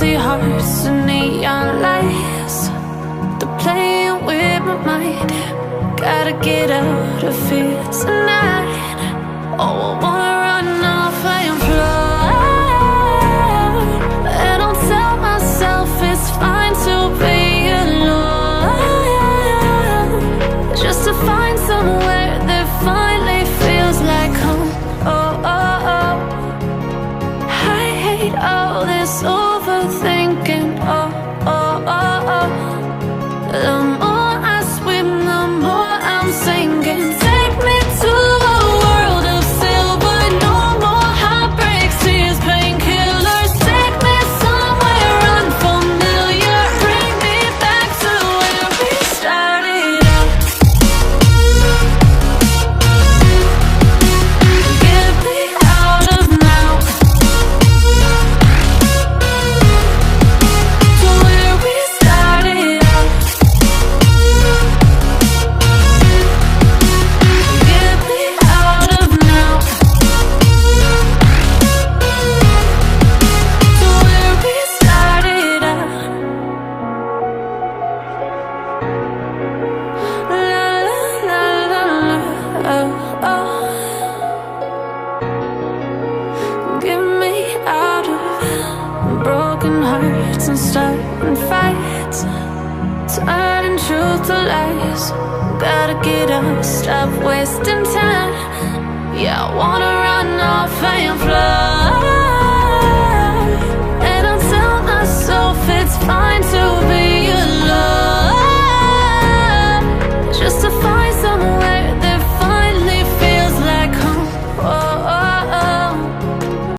empty hearts and neon lights. They're playing with my mind. Gotta get out of here tonight. Oh, I wanna run off and fly, and I'll tell myself it's fine to be alone, just to find somewhere that finally feels like home. Oh, oh, oh. I hate all this overthinking. Oh, oh, oh, oh. The more I swim, the more I'm sinking. Take me to a world of silver. No more heartbreaks, tears, painkillers. Take me somewhere unfamiliar. Bring me back to where we started out. Get me out of now, to where we started out. Get me out of now, to where we started out. La la la la la, oh, oh. Get me out of broken hearts and starting fights, turning truth to lies. Gotta get up, stop wasting time. Yeah, I wanna run off and fly.